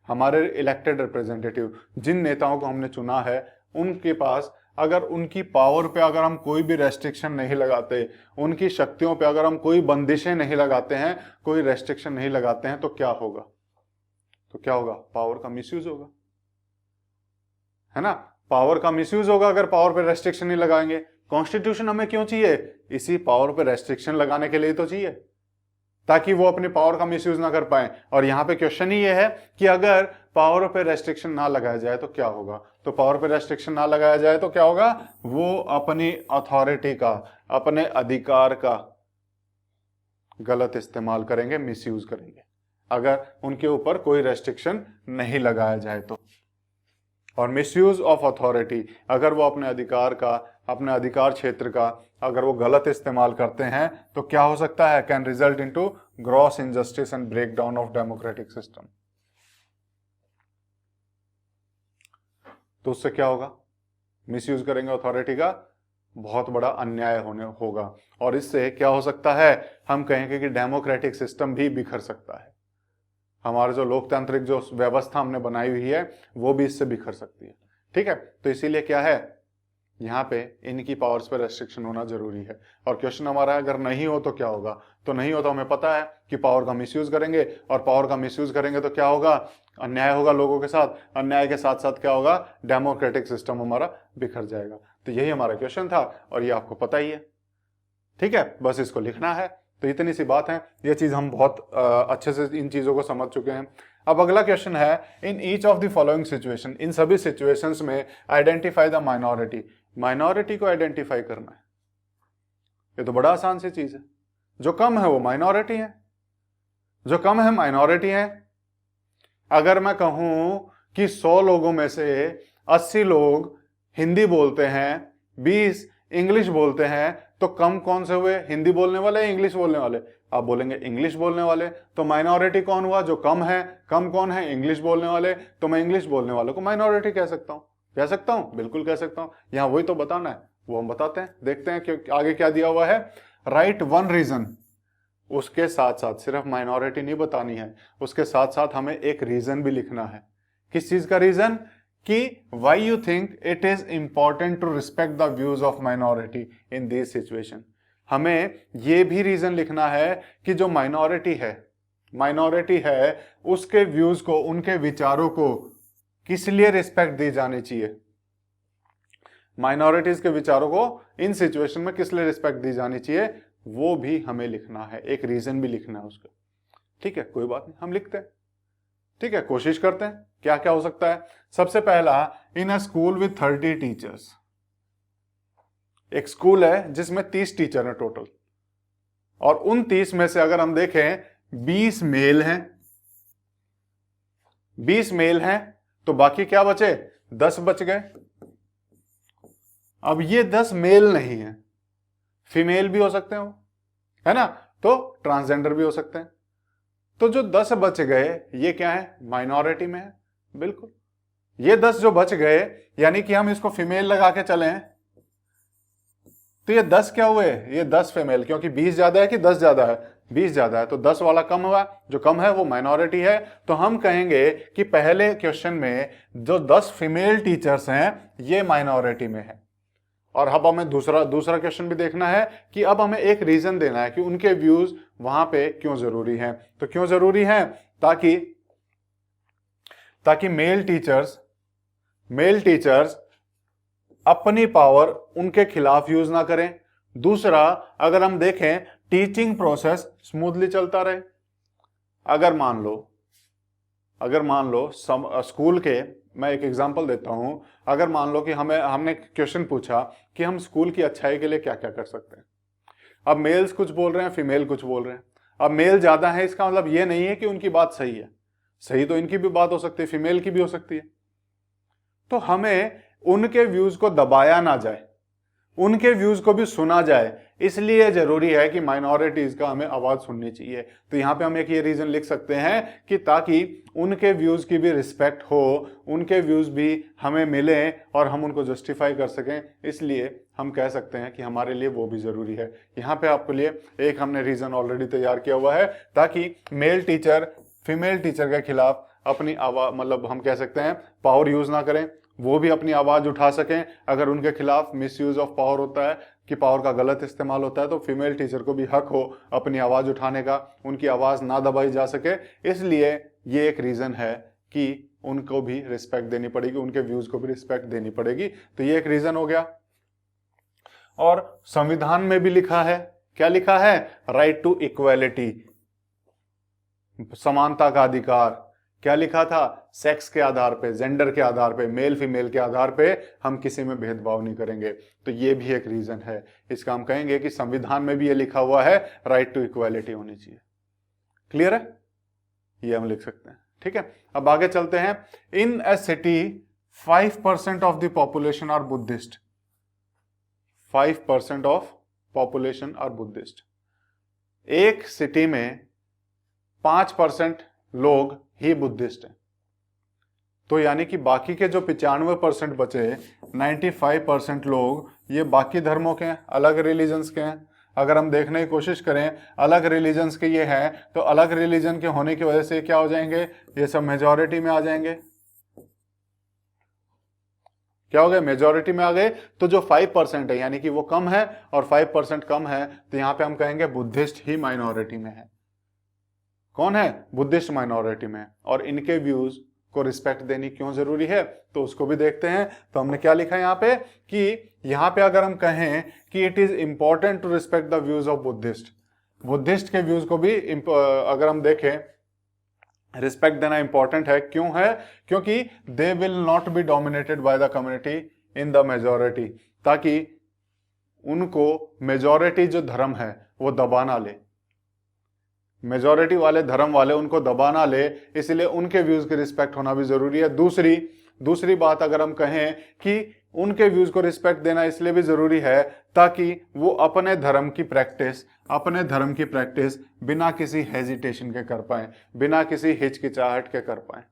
हमारे इलेक्टेड रिप्रेजेंटेटिव, जिन नेताओं को हमने चुना है, उनके पास अगर उनकी पावर पे अगर हम कोई भी रेस्ट्रिक्शन नहीं लगाते, उनकी शक्तियों पे अगर हम कोई बंदिशें नहीं लगाते हैं, कोई रेस्ट्रिक्शन नहीं लगाते हैं, तो क्या होगा? तो क्या होगा? पावर का मिसयूज होगा, है ना? पावर का मिसयूज होगा अगर पावर पे रेस्ट्रिक्शन नहीं लगाएंगे। कॉन्स्टिट्यूशन हमें क्यों चाहिए? इसी पावर पे रेस्ट्रिक्शन लगाने के लिए तो चाहिए, ताकि वो अपनी पावर का मिसयूज ना कर पाए। और यहां पे क्वेश्चन ही ये है कि अगर पावर पे रेस्ट्रिक्शन ना लगाया जाए तो क्या होगा? तो पावर पे रेस्ट्रिक्शन ना लगाया जाए तो क्या होगा? वो अपनी अथॉरिटी का, अपने अधिकार का गलत इस्तेमाल करेंगे, मिसयूज करेंगे, अगर उनके ऊपर कोई रेस्ट्रिक्शन नहीं लगाया जाए तो। और मिसयूज ऑफ अथॉरिटी, अगर वो अपने अधिकार का, अपने अधिकार क्षेत्र का अगर वो गलत इस्तेमाल करते हैं तो क्या हो सकता है? Can result into gross injustice and break down of democratic system. तो उससे क्या होगा? मिसयूज करेंगे अथॉरिटी का, बहुत बड़ा अन्याय होगा। और इससे क्या हो सकता है? हम कहेंगे कि डेमोक्रेटिक सिस्टम भी बिखर सकता है। हमारा जो लोकतांत्रिक जो व्यवस्था हमने बनाई हुई है वो भी इससे बिखर सकती है। ठीक है? तो इसीलिए क्या है, यहाँ पे इनकी पावर्स पर रेस्ट्रिक्शन होना जरूरी है। और क्वेश्चन हमारा है, अगर नहीं हो तो क्या होगा? तो नहीं हो तो हमें पता है कि पावर का मिसयूज करेंगे, और पावर का मिसयूज करेंगे तो क्या होगा? अन्याय होगा लोगों के साथ, अन्याय के साथ साथ क्या होगा? डेमोक्रेटिक सिस्टम हमारा बिखर जाएगा। तो यही हमारा क्वेश्चन था, और ये आपको पता ही है। ठीक है? बस इसको लिखना है। तो इतनी सी बात है, ये चीज हम बहुत अच्छे से इन चीजों को समझ चुके हैं। अब अगला क्वेश्चन है, in each of the following situation, इन सभी सिचुएशंस में आइडेंटिफाई द माइनॉरिटी। माइनॉरिटी को आइडेंटिफाई करना है, ये तो बड़ा आसान सी चीज है। जो कम है वो माइनॉरिटी है, जो कम है माइनॉरिटी है। अगर मैं कहूं कि 100 लोगों में से 80 लोग हिंदी बोलते हैं, 20 इंग्लिश बोलते हैं, तो कम कौन से हुए? हिंदी बोलने वाले या इंग्लिश बोलने वाले? आप बोलेंगे इंग्लिश बोलने वाले। तो माइनॉरिटी कौन हुआ? जो कम है। कम कौन है? इंग्लिश बोलने वाले। तो मैं इंग्लिश बोलने वालों को माइनॉरिटी कह सकता हूं। कह सकता हूं? बिल्कुल कह सकता हूं। यहां वही तो बताना है, वो हम बताते हैं। देखते हैं कि आगे क्या दिया हुआ है। Right one reason. उसके साथ साथ सिर्फ माइनॉरिटी नहीं बतानी है, उसके साथ साथ हमें एक रीजन भी लिखना है। किस चीज का रीजन? कि why you think it is important to respect the views of minority in these situation। हमें ये भी रीजन लिखना है कि जो माइनॉरिटी है उसके व्यूज को, उनके विचारों को किस लिए रिस्पेक्ट दी जानी चाहिए। माइनॉरिटीज के विचारों को इन सिचुएशन में किस लिए रिस्पेक्ट दी जानी चाहिए, वो भी हमें लिखना है। एक रीजन भी लिखना है उसका। ठीक है? कोई बात नहीं, हम लिखते हैं। ठीक है, कोशिश करते हैं क्या क्या हो सकता है। सबसे पहला, इन अ स्कूल विथ 30 टीचर्स। एक स्कूल है जिसमें 30 टीचर हैं टोटल, और उन 30 में से अगर हम देखें 20 मेल हैं, 20 मेल हैं, तो बाकी क्या बचे, 10 बच गए। अब ये 10 मेल नहीं है, फीमेल भी हो सकते हैं वो, है ना, तो ट्रांसजेंडर भी हो सकते हैं। तो जो 10 बच गए ये क्या है, माइनॉरिटी में है। बिल्कुल, ये 10 जो बच गए, यानी कि हम इसको फीमेल लगा के चले हैं, तो ये 10 क्या हुए, ये 10 फीमेल, क्योंकि 20 ज्यादा है कि 10 ज्यादा है, 20 ज्यादा है, तो 10 वाला कम हुआ, जो कम है वो माइनॉरिटी है। तो हम कहेंगे कि पहले क्वेश्चन में जो 10 फीमेल टीचर्स हैं ये माइनॉरिटी में है। और अब हमें दूसरा क्वेश्चन भी देखना है कि अब हमें एक रीजन देना है कि उनके व्यूज वहां पे क्यों जरूरी हैं। तो क्यों जरूरी है, ताकि मेल टीचर्स अपनी पावर उनके खिलाफ यूज ना करें। दूसरा, अगर हम देखें टीचिंग प्रोसेस स्मूथली चलता रहे। अगर मान लो स्कूल के, मैं एक एग्जांपल देता हूं, अगर मान लो कि हमने क्वेश्चन पूछा कि हम स्कूल की अच्छाई के लिए क्या क्या कर सकते हैं। अब मेल्स कुछ बोल रहे हैं, फीमेल कुछ बोल रहे हैं। अब मेल ज्यादा है, इसका मतलब ये नहीं है कि उनकी बात सही है, सही तो इनकी भी बात हो सकती है, फीमेल की भी हो सकती है। तो हमें उनके व्यूज को दबाया ना जाए, उनके व्यूज को भी सुना जाए, इसलिए जरूरी है कि माइनॉरिटीज का हमें आवाज सुननी चाहिए। तो यहां पे हम एक ये रीजन लिख सकते हैं कि ताकि उनके व्यूज की भी रिस्पेक्ट हो, उनके व्यूज भी हमें मिले और हम उनको जस्टिफाई कर सकें, इसलिए हम कह सकते हैं कि हमारे लिए वो भी जरूरी है। यहां पे आपके लिए एक हमने रीजन ऑलरेडी तैयार किया हुआ है, ताकि मेल टीचर फीमेल टीचर के खिलाफ अपनी आवाज, मतलब हम कह सकते हैं पावर यूज ना करें, वो भी अपनी आवाज उठा सकें। अगर उनके खिलाफ मिसयूज ऑफ पावर होता है कि पावर का गलत इस्तेमाल होता है, तो फीमेल टीचर को भी हक हो अपनी आवाज उठाने का, उनकी आवाज ना दबाई जा सके। इसलिए ये एक रीजन है कि उनको भी रिस्पेक्ट देनी पड़ेगी, उनके व्यूज को भी रिस्पेक्ट देनी पड़ेगी। तो ये एक रीजन हो गया। और संविधान में भी लिखा है, क्या लिखा है, राइट टू इक्वालिटी, समानता का अधिकार। क्या लिखा था, सेक्स के आधार पे, जेंडर के आधार पे, मेल फीमेल के आधार पे हम किसी में भेदभाव नहीं करेंगे। तो ये भी एक रीजन है, इसका हम कहेंगे कि संविधान में भी ये लिखा हुआ है, राइट टू इक्वालिटी होनी चाहिए। क्लियर है, ये हम लिख सकते हैं। ठीक है, अब आगे चलते हैं। In a city 5% of the population are Buddhist. 5% of population are Buddhist. एक सिटी में 5% लोग ही बुद्धिस्ट हैं, तो यानी कि बाकी के जो 95% बचे, 95% लोग ये बाकी धर्मों के हैं, अलग रिलीजन्स के हैं। अगर हम देखने की कोशिश करें अलग रिलीजन्स के ये हैं, तो अलग रिलीजन के होने की वजह से क्या हो जाएंगे, ये सब मेजॉरिटी में आ जाएंगे। क्या हो गए, मेजॉरिटी में आ गए। तो जो 5% है यानी कि वो कम है, और 5% कम है, तो यहां पे हम कहेंगे बुद्धिस्ट ही माइनॉरिटी में है। कौन है, बुद्धिस्ट माइनॉरिटी में। और इनके व्यूज को रिस्पेक्ट देनी क्यों जरूरी है, तो उसको भी देखते हैं। तो हमने क्या लिखा है यहाँ पे कि यहाँ पे अगर हम कहें कि it is important to respect the views of Buddhist, Buddhist के व्यूज को भी अगर हम देखें रिस्पेक्ट देना इंपॉर्टेंट है। क्यों है, क्योंकि they will not be dominated by the community in the majority, ताकि उनको मेजॉरिटी जो धर्म है वो दबा ना ले, मेजॉरिटी वाले धर्म वाले उनको दबा ना ले, इसलिए उनके व्यूज की रिस्पेक्ट होना भी जरूरी है। दूसरी बात अगर हम कहें कि उनके व्यूज को रिस्पेक्ट देना इसलिए भी जरूरी है ताकि वो अपने धर्म की प्रैक्टिस बिना किसी हेजिटेशन के कर पाए, बिना किसी हिचकिचाहट के कर पाए,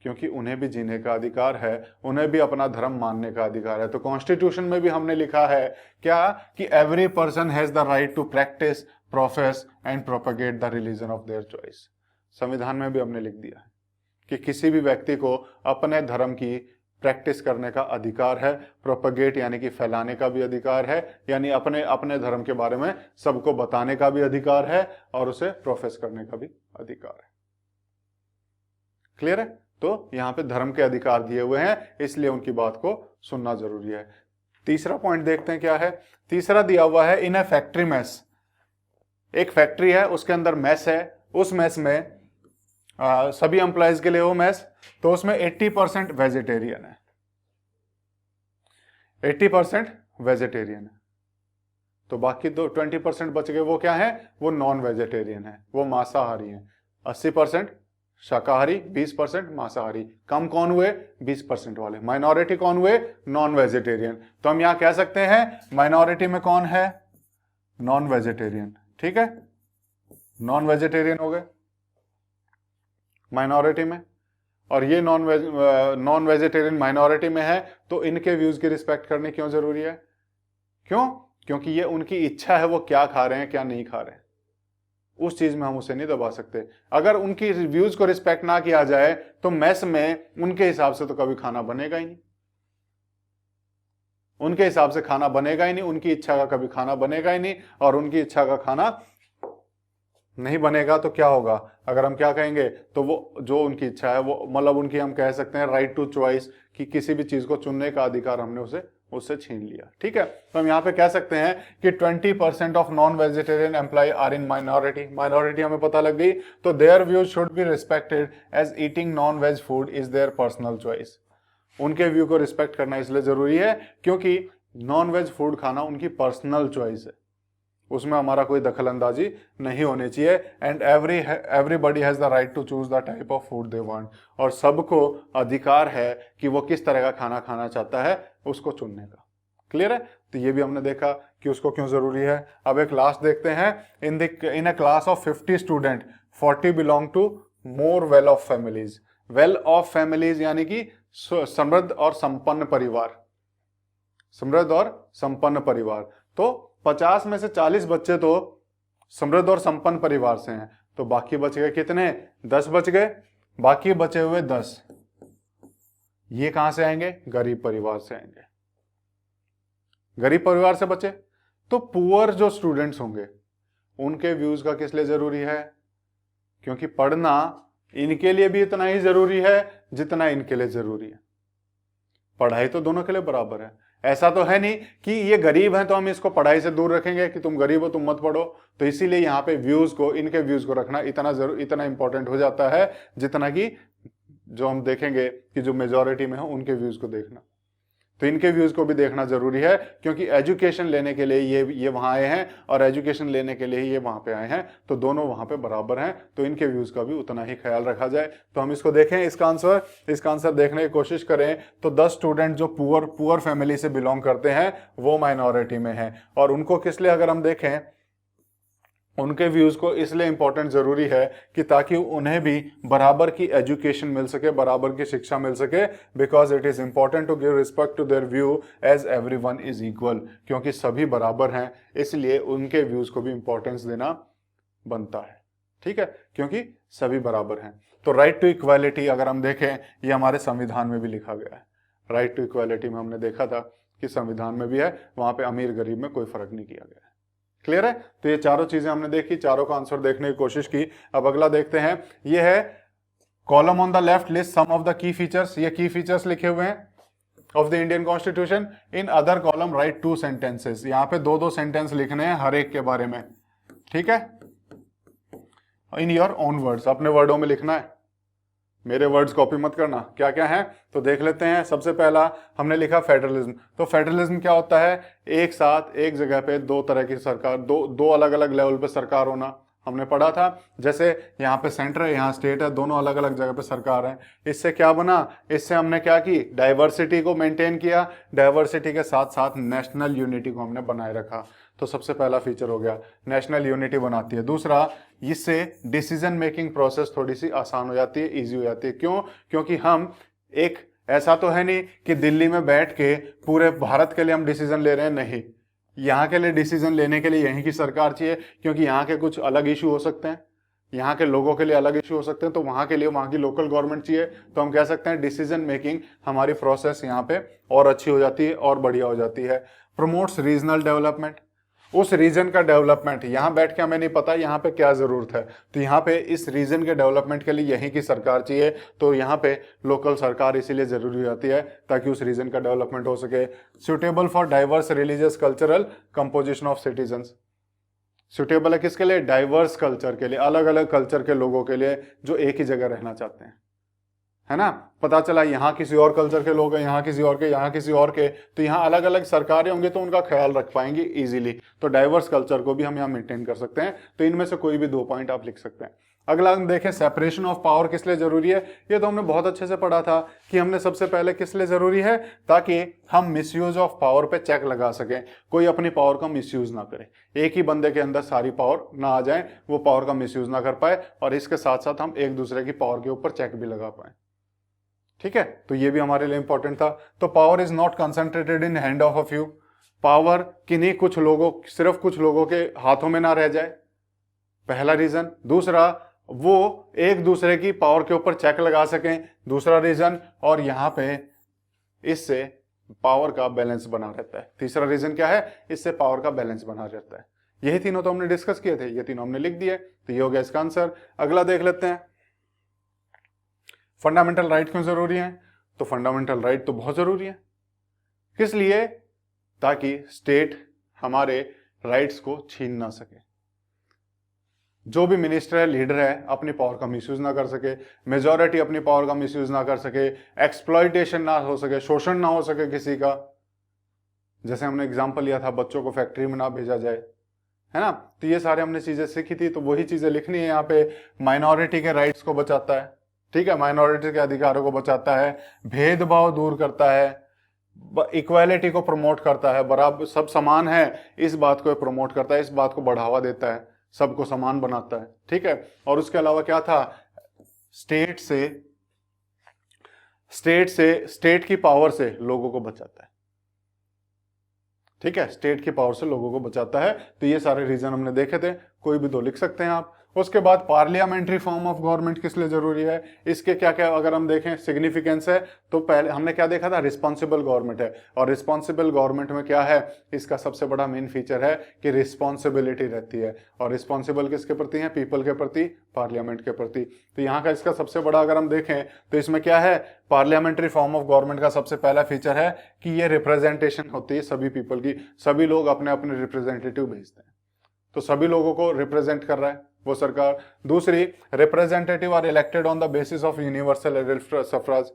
क्योंकि उन्हें भी जीने का अधिकार है, उन्हें भी अपना धर्म मानने का अधिकार है। तो कॉन्स्टिट्यूशन में भी हमने लिखा है क्या, कि every person has the right to practise, profess and propagate the religion of their choice. संविधान में भी हमने लिख दिया है कि किसी भी व्यक्ति को अपने धर्म की प्रैक्टिस करने का अधिकार है, प्रोपेगेट यानी कि फैलाने का भी अधिकार है, यानी अपने धर्म के बारे में सबको बताने का भी अधिकार है, और उसे प्रोफेस करने का भी अधिकार है। क्लियर है, तो यहां पे धर्म के अधिकार दिए हुए हैं, इसलिए उनकी बात को सुनना जरूरी है। तीसरा पॉइंट देखते हैं क्या है। तीसरा दिया हुआ है इन ए फैक्ट्री मेस। एक फैक्ट्री है, उसके अंदर मेस है, उस मेस में सभी एम्प्लॉयज के लिए वो मेस, तो उसमें 80% वेजिटेरियन है, 80% वेजिटेरियन है। तो बाकी तो 20% बच गए, वो क्या है, वो नॉन वेजिटेरियन है, वो मांसाहारी है। 80% शाकाहारी, 20% मांसाहारी। कम कौन हुए, 20% वाले। माइनॉरिटी कौन हुए, नॉन वेजिटेरियन। तो हम यहां कह सकते हैं माइनॉरिटी में कौन है, नॉन वेजिटेरियन। ठीक है, नॉन वेजिटेरियन हो गए माइनॉरिटी में, और ये नॉन वेजिटेरियन माइनॉरिटी में है, तो इनके व्यूज की रिस्पेक्ट करनी क्यों जरूरी है, क्यों, क्योंकि ये उनकी इच्छा है, वो क्या खा रहे हैं क्या नहीं खा रहे हैं, उस चीज में हम उसे नहीं दबा सकते। अगर उनकी व्यूज को रिस्पेक्ट ना किया जाए तो मेस में उनके हिसाब से तो कभी खाना बनेगा ही नहीं, उनके हिसाब से खाना बनेगा ही नहीं, उनकी इच्छा का कभी खाना बनेगा ही नहीं, और उनकी इच्छा का खाना नहीं बनेगा तो क्या होगा, अगर हम क्या कहेंगे, तो वो जो उनकी इच्छा है, वो मतलब उनकी, हम कह सकते हैं राइट टू चॉइस, कि किसी भी चीज को चुनने का अधिकार हमने उससे छीन लिया। ठीक है, तो हम यहाँ पे कह सकते हैं कि 20% of non vegetarian employ are in minority. Minority हमें पता लग गई, तो their views should be respected as eating non veg food is their personal choice. उनके व्यू को रिस्पेक्ट करना इसलिए जरूरी है क्योंकि नॉन वेज फूड खाना उनकी पर्सनल चॉइस है, उसमें हमारा कोई दखल अंदाजी नहीं होनी चाहिए। And everybody has the right to choose the type of food they want, और सबको अधिकार है कि वो किस तरह का खाना खाना चाहता है उसको चुनने का। क्लियर है, तो ये भी हमने देखा कि उसको क्यों जरूरी है। अब एक लास्ट देखते हैं, in a class of 50 student 40 belong to more well off families. Well off families यानी कि समृद्ध और संपन्न परिवार, समृद्ध और संपन्न परिवार। तो 50 में से 40 बच्चे तो समृद्ध और संपन्न परिवार से हैं, तो बाकी बच गए कितने, 10 बच गए। बाकी बचे हुए 10 ये कहां से आएंगे, गरीब परिवार से आएंगे, गरीब परिवार से बचे। तो पुअर जो स्टूडेंट्स होंगे उनके व्यूज का किस लिए जरूरी है, क्योंकि पढ़ना इनके लिए भी इतना ही जरूरी है जितना इनके लिए जरूरी है। पढ़ाई तो दोनों के लिए बराबर है, ऐसा तो है नहीं कि ये गरीब है तो हम इसको पढ़ाई से दूर रखेंगे कि तुम गरीब हो तुम मत पढ़ो। तो इसीलिए यहाँ पे व्यूज को, इनके व्यूज को रखना इतना इंपॉर्टेंट हो जाता है जितना कि जो हम देखेंगे कि जो मेजॉरिटी में हो उनके व्यूज को देखना। तो इनके व्यूज को भी देखना जरूरी है क्योंकि एजुकेशन लेने के लिए ये वहां आए हैं और एजुकेशन लेने के लिए ही ये वहां पे आए हैं, तो दोनों वहां पे बराबर हैं, तो इनके व्यूज का भी उतना ही ख्याल रखा जाए। तो हम इसको देखें, इसका आंसर देखने की कोशिश करें तो 10 स्टूडेंट जो पुअर फैमिली से बिलोंग करते हैं वो माइनॉरिटी में है, और उनको किस लिए अगर हम देखें, उनके व्यूज को इसलिए इंपॉर्टेंट जरूरी है कि ताकि उन्हें भी बराबर की एजुकेशन मिल सके, बराबर की शिक्षा मिल सके, because it is important to give respect to their view as everyone is equal, क्योंकि सभी बराबर हैं इसलिए उनके व्यूज को भी इंपॉर्टेंस देना बनता है। ठीक है, क्योंकि सभी बराबर हैं। तो राइट टू इक्वालिटी अगर हम देखें ये हमारे संविधान में भी लिखा गया है। राइट टू इक्वालिटी में हमने देखा था कि संविधान में भी है, वहां पे अमीर गरीब में कोई फर्क नहीं किया गया है। क्लियर है, तो ये चारों चीजें हमने देखी, चारों का आंसर देखने की कोशिश की। अब अगला देखते हैं, ये है column on the left list some of the key features. ये की फीचर्स लिखे हुए हैं of the Indian constitution. In other column right 2 sentences. यहां पे 2-2 सेंटेंस लिखने हैं हर एक के बारे में। ठीक है, इन योर ओन वर्ड्स, अपने वर्डों में लिखना है, मेरे वर्ड्स कॉपी मत करना। क्या क्या है तो देख लेते हैं। सबसे पहला हमने लिखा फेडरलिज्म। तो फेडरलिज्म क्या होता है, एक साथ एक जगह पे दो तरह की सरकार, दो अलग अलग लेवल पे सरकार होना। हमने पढ़ा था जैसे यहाँ पे सेंटर है, यहाँ स्टेट है, दोनों अलग अलग जगह पे सरकार है। इससे क्या बना, इससे हमने क्या की, डाइवर्सिटी को मेंटेन किया, डाइवर्सिटी के साथ साथ नेशनल यूनिटी को हमने बनाए रखा। तो सबसे पहला फीचर हो गया, नेशनल यूनिटी बनाती है। दूसरा, इससे डिसीजन मेकिंग प्रोसेस थोड़ी सी आसान हो जाती है, इजी हो जाती है। क्यों, क्योंकि हम एक, ऐसा तो है नहीं कि दिल्ली में बैठ के पूरे भारत के लिए हम डिसीजन ले रहे हैं, नहीं, यहाँ के लिए डिसीजन लेने के लिए यहीं की सरकार चाहिए, क्योंकि यहाँ के कुछ अलग इशू हो सकते हैं, यहाँ के लोगों के लिए अलग इशू हो सकते हैं, तो वहाँ के लिए वहाँ की लोकल गवर्नमेंट चाहिए। तो हम कह सकते हैं डिसीजन मेकिंग हमारी प्रोसेस यहाँ पे और अच्छी हो जाती है और बढ़िया हो जाती है। प्रमोट्स रीजनल डेवलपमेंट, उस रीजन का डेवलपमेंट, यहाँ बैठ के हमें नहीं पता यहाँ पे क्या जरूरत है, तो यहाँ पे इस रीजन के डेवलपमेंट के लिए यहीं की सरकार चाहिए, तो यहाँ पे लोकल सरकार इसीलिए जरूरी हो जाती है ताकि उस रीजन का डेवलपमेंट हो सके। Suitable for diverse religious cultural composition of citizens, suitable है किसके लिए? डाइवर्स कल्चर के लिए, अलग अलग कल्चर के लोगों के लिए जो एक ही जगह रहना चाहते हैं, है ना। पता चला यहाँ किसी और कल्चर के लोग हैं, यहाँ किसी और के, यहाँ किसी और के, तो यहाँ अलग अलग सरकारें होंगी तो उनका ख्याल रख पाएंगे इजीली। तो डाइवर्स कल्चर को भी हम यहाँ मेंटेन कर सकते हैं। तो इनमें से कोई भी 2 पॉइंट आप लिख सकते हैं। अगला हम देखें, सेपरेशन ऑफ पावर किस लिए जरूरी है? ये तो हमने बहुत अच्छे से पढ़ा था कि हमने सबसे पहले किस लिए जरूरी है, ताकि हम मिसयूज ऑफ पावर पे चेक लगा सकें, कोई अपनी पावर का मिसयूज ना करे, एक ही बंदे के अंदर सारी पावर ना आ जाए, वो पावर का मिसयूज ना कर पाए, और इसके साथ साथ हम एक दूसरे की पावर के ऊपर चेक भी लगा पाए। ठीक है, तो ये भी हमारे लिए इंपॉर्टेंट था। तो power is not concentrated in hand of a few, power किन्हीं कुछ लोगों, सिर्फ कुछ लोगों के हाथों में ना रह जाए, पहला रीजन। दूसरा, वो एक दूसरे की पावर के ऊपर चेक लगा सकें, दूसरा रीजन। और यहां पे इससे पावर का बैलेंस बना रहता है। तीसरा रीजन क्या है? इससे पावर का बैलेंस बना रहता है। यही तीनों तो हमने डिस्कस किए थे, ये तीनों हमने लिख दिए, तो ये हो गया इसका आंसर। अगला देख लेते हैं, फंडामेंटल राइट क्यों जरूरी है? तो फंडामेंटल राइट तो बहुत जरूरी है। किस लिए? ताकि स्टेट हमारे राइट्स को छीन ना सके, जो भी मिनिस्टर है, लीडर है, अपनी पावर का मिसयूज ना कर सके, मेजॉरिटी अपनी पावर का मिसयूज ना कर सके, एक्सप्लॉइटेशन ना हो सके, शोषण ना हो सके किसी का। जैसे हमने एग्जांपल लिया था, बच्चों को फैक्ट्री में ना भेजा जाए, है ना। तो ये सारे हमने चीजें सीखी थी, तो वही चीजें लिखनी है यहाँ पे। माइनॉरिटी के राइट्स को बचाता है, ठीक है, माइनॉरिटी के अधिकारों को बचाता है, भेदभाव दूर करता है, इक्वालिटी को प्रमोट करता है, बराबर सब समान है इस बात को प्रमोट करता है, इस बात को बढ़ावा देता है, सबको समान बनाता है। ठीक है, और उसके अलावा क्या था? स्टेट की पावर से लोगों को बचाता है। ठीक है, स्टेट की पावर से लोगों को बचाता है। तो ये सारे रीजन हमने देखे थे, कोई भी 2 लिख सकते हैं आप। उसके बाद पार्लियामेंट्री फॉर्म ऑफ गवर्नमेंट किस लिए जरूरी है? इसके क्या क्या अगर हम देखें सिग्निफिकेंस है, तो पहले हमने क्या देखा था? रिस्पॉन्सिबल गवर्नमेंट है। और रिस्पॉन्सिबल गवर्नमेंट में क्या है? इसका सबसे बड़ा मेन फीचर है कि रिस्पॉन्सिबिलिटी रहती है। और रिस्पॉन्सिबल किसके प्रति है? पीपल के प्रति, पार्लियामेंट के प्रति। तो यहाँ का इसका सबसे बड़ा अगर हम देखें तो इसमें क्या है? पार्लियामेंट्री फॉर्म ऑफ गवर्नमेंट का सबसे पहला फीचर है कि ये रिप्रेजेंटेशन होती है सभी पीपल की, सभी लोग अपने अपने रिप्रेजेंटेटिव भेजते हैं, तो सभी लोगों को रिप्रेजेंट कर रहा है वो सरकार। दूसरी, representative are elected on the basis of universal suffrage,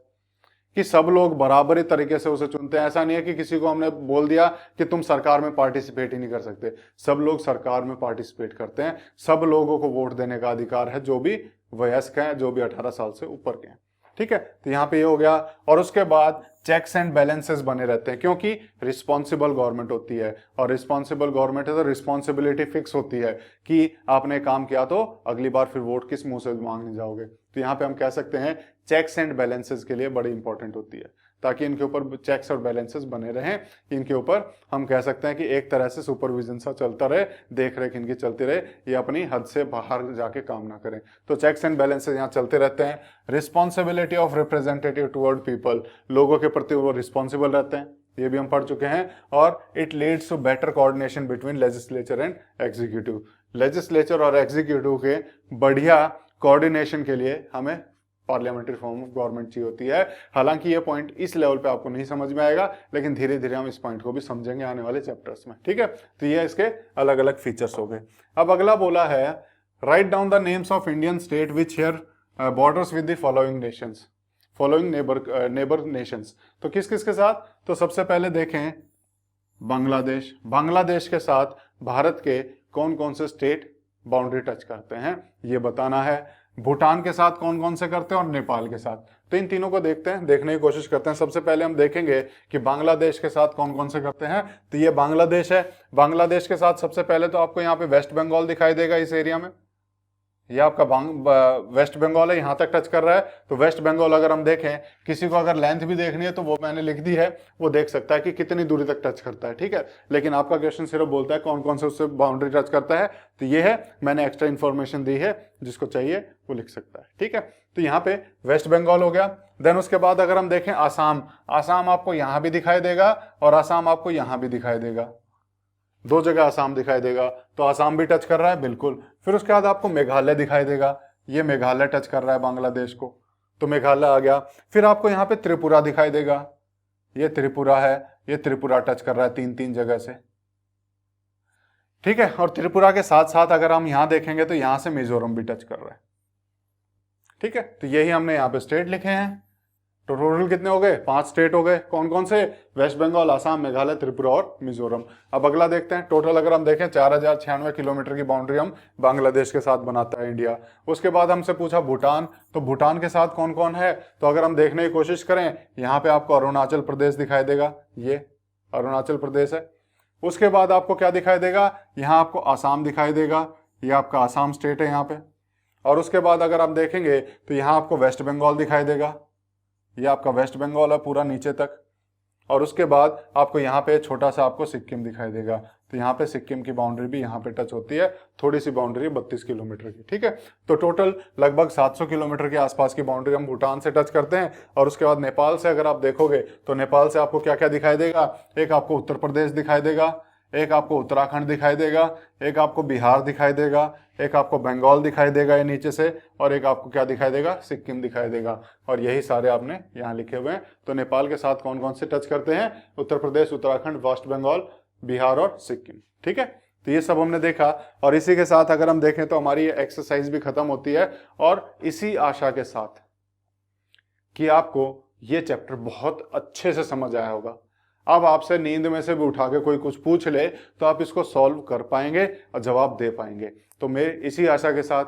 कि सब लोग बराबरी तरीके से उसे चुनते हैं। ऐसा नहीं है कि किसी को हमने बोल दिया कि तुम सरकार में पार्टिसिपेट ही नहीं कर सकते, सब लोग सरकार में पार्टिसिपेट करते हैं, सब लोगों को वोट देने का अधिकार है, जो भी वयस्क हैं, जो भी 18 साल से ऊपर के हैं। ठीक है, तो यहाँ पे ये हो गया। और उसके बाद चेक्स एंड बैलेंसेस बने रहते हैं, क्योंकि रिस्पॉन्सिबल गवर्नमेंट होती है, और रिस्पॉन्सिबल गवर्नमेंट है तो रिस्पॉन्सिबिलिटी फिक्स होती है कि आपने काम किया तो अगली बार फिर वोट किस मुंह से मांगने जाओगे। तो यहाँ पे हम कह सकते हैं चेक्स एंड बैलेंसेस के लिए बड़ी इंपॉर्टेंट होती है, ताकि इनके ऊपर चेक्स और बैलेंसेस बने रहें। इनके ऊपर हम कह सकते हैं कि एक तरह से सुपरविजन सा चलता रहे, देख रेख इनकी चलती रहे, ये अपनी हद से बाहर जाके काम ना करें। तो चेक्स एंड बैलेंसेस यहाँ चलते रहते हैं। Responsibility of representative toward people, लोगों के प्रति वो रिस्पॉन्सिबल रहते हैं, ये भी हम पढ़ चुके हैं। और it leads to better coordination between legislature and executive, लेजिस्लेचर और एग्जीक्यूटिव के बढ़िया कोऑर्डिनेशन के लिए हमें पार्लियामेंट्री फॉर्म ऑफ गवर्नमेंट चाहिए होती है। हालांकि ये पॉइंट इस लेवल पे आपको नहीं समझ में आएगा, लेकिन धीरे धीरे हम इस पॉइंट को भी समझेंगे आने वाले चैप्टर्स में। ठीक है, तो ये इसके अलग अलग फीचर्स हो गए। अब अगला बोला है, write down the names of Indian state which share borders with the following Nations, following neighbour Nations. तो किस किस के साथ? तो सबसे पहले देखें बांग्लादेश, बांग्लादेश के साथ भारत के कौन कौन से स्टेट बाउंड्री टच करते हैं ये बताना है। भूटान के साथ कौन कौन से करते हैं और नेपाल के साथ। तो इन तीनों को देखते हैं, देखने की कोशिश करते हैं। सबसे पहले हम देखेंगे कि बांग्लादेश के साथ कौन कौन से करते हैं। तो ये बांग्लादेश है, बांग्लादेश के साथ सबसे पहले तो आपको यहाँ पे वेस्ट बंगाल दिखाई देगा इस एरिया में, ये आपका वेस्ट बंगाल है, यहां तक टच कर रहा है। तो वेस्ट बंगाल अगर हम देखें, किसी को अगर लेंथ भी देखनी है तो वो मैंने लिख दी है, वो देख सकता है कि कितनी दूरी तक टच करता है। ठीक है, लेकिन आपका क्वेश्चन सिर्फ बोलता है कौन कौन से उससे बाउंड्री टच करता है। तो ये है, मैंने एक्स्ट्रा इन्फॉर्मेशन दी है, जिसको चाहिए वो लिख सकता है। ठीक है, तो यहाँ पे वेस्ट बंगाल हो गया। देन उसके बाद अगर हम देखें आसाम, आसाम आपको यहां भी दिखाई देगा और आसाम आपको यहां भी दिखाई देगा, 2 जगह आसाम दिखाई देगा। तो आसाम भी टच कर रहा है बिल्कुल। फिर उसके बाद आपको मेघालय दिखाई देगा, ये मेघालय टच कर रहा है बांग्लादेश को, तो मेघालय आ गया। फिर आपको यहाँ पे त्रिपुरा दिखाई देगा, ये त्रिपुरा है, ये त्रिपुरा टच कर रहा है 3 जगह से। ठीक है। और त्रिपुरा के साथ साथ अगर हम यहाँ देखेंगे तो यहाँ से मिजोरम भी टच कर रहा है। ठीक है, तो यही हमने यहाँ पे स्टेट लिखे हैं। तो टोटल कितने हो गए? 5 स्टेट हो गए। कौन कौन से? वेस्ट बंगाल, असम, मेघालय, त्रिपुरा और मिजोरम। अब अगला देखते हैं। टोटल अगर हम देखें 4096 किलोमीटर की बाउंड्री हम बांग्लादेश के साथ बनाता है इंडिया। उसके बाद हमसे पूछा भूटान, तो भूटान के साथ कौन कौन है? तो अगर हम देखने की कोशिश करें, यहाँ पे आपको अरुणाचल प्रदेश दिखाई देगा, ये अरुणाचल प्रदेश है। उसके बाद आपको क्या दिखाई देगा? यहाँ आपको आसाम दिखाई देगा, ये आपका आसाम स्टेट है यहाँ पे। और उसके बाद अगर आप देखेंगे तो यहाँ आपको वेस्ट बंगाल दिखाई देगा, ये आपका वेस्ट बंगाल है पूरा नीचे तक। और उसके बाद आपको यहाँ पे छोटा सा आपको सिक्किम दिखाई देगा, तो यहाँ पे सिक्किम की बाउंड्री भी यहाँ पे टच होती है, थोड़ी सी बाउंड्री है 32 किलोमीटर की। ठीक है, तो टोटल लगभग 700 किलोमीटर के आसपास की बाउंड्री हम भूटान से टच करते हैं। और उसके बाद नेपाल से अगर आप देखोगे तो नेपाल से आपको क्या क्या दिखाई देगा? एक आपको उत्तर प्रदेश दिखाई देगा, एक आपको उत्तराखंड दिखाई देगा, एक आपको बिहार दिखाई देगा, एक आपको बंगाल दिखाई देगा ये नीचे से, और एक आपको क्या दिखाई देगा? सिक्किम दिखाई देगा। और यही सारे आपने यहाँ लिखे हुए हैं। तो नेपाल के साथ कौन कौन से टच करते हैं? उत्तर प्रदेश, उत्तराखंड, वेस्ट बंगाल, बिहार और सिक्किम। ठीक है, तो ये सब हमने देखा। और इसी के साथ अगर हम देखें तो हमारी एक्सरसाइज भी खत्म होती है। और इसी आशा के साथ कि आपको ये चैप्टर बहुत अच्छे से समझ आया होगा। अब आपसे नींद में से भी उठा के कोई कुछ पूछ ले तो आप इसको सॉल्व कर पाएंगे और जवाब दे पाएंगे। तो मैं इसी आशा के साथ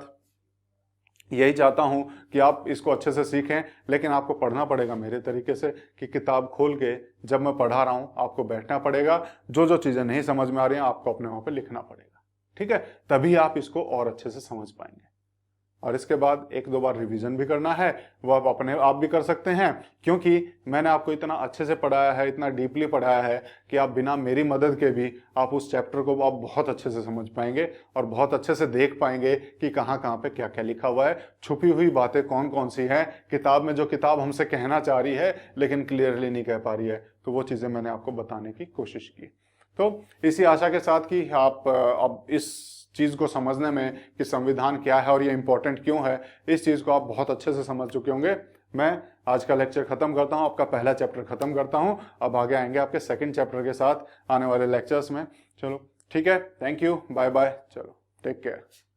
यही चाहता हूं कि आप इसको अच्छे से सीखें। लेकिन आपको पढ़ना पड़ेगा मेरे तरीके से कि किताब खोल के जब मैं पढ़ा रहा हूं आपको बैठना पड़ेगा, जो जो चीज़ें नहीं समझ में आ रही हैं आपको अपने वहाँ पे लिखना पड़ेगा। ठीक है, तभी आप इसको और अच्छे से समझ पाएंगे। और इसके बाद 1-2 बार रिवीजन भी करना है, वो आप अपने आप भी कर सकते हैं, क्योंकि मैंने आपको इतना अच्छे से पढ़ाया है, इतना डीपली पढ़ाया है कि आप बिना मेरी मदद के भी आप उस चैप्टर को आप बहुत अच्छे से समझ पाएंगे और बहुत अच्छे से देख पाएंगे कि कहाँ कहाँ पे क्या क्या लिखा हुआ है, छुपी हुई बातें कौन कौन सी हैं किताब में, जो किताब हमसे कहना चाह रही है लेकिन क्लियरली नहीं कह पा रही है। तो वो चीज़ें मैंने आपको बताने की कोशिश की। तो इसी आशा के साथ कि आप अब इस चीज़ को समझने में कि संविधान क्या है और ये इम्पोर्टेंट क्यों है, इस चीज़ को आप बहुत अच्छे से समझ चुके होंगे। मैं आज का लेक्चर खत्म करता हूँ, आपका पहला चैप्टर खत्म करता हूँ। अब आगे आएंगे आपके सेकंड चैप्टर के साथ आने वाले लेक्चर्स में। चलो ठीक है, थैंक यू, बाय बाय, चलो टेक केयर।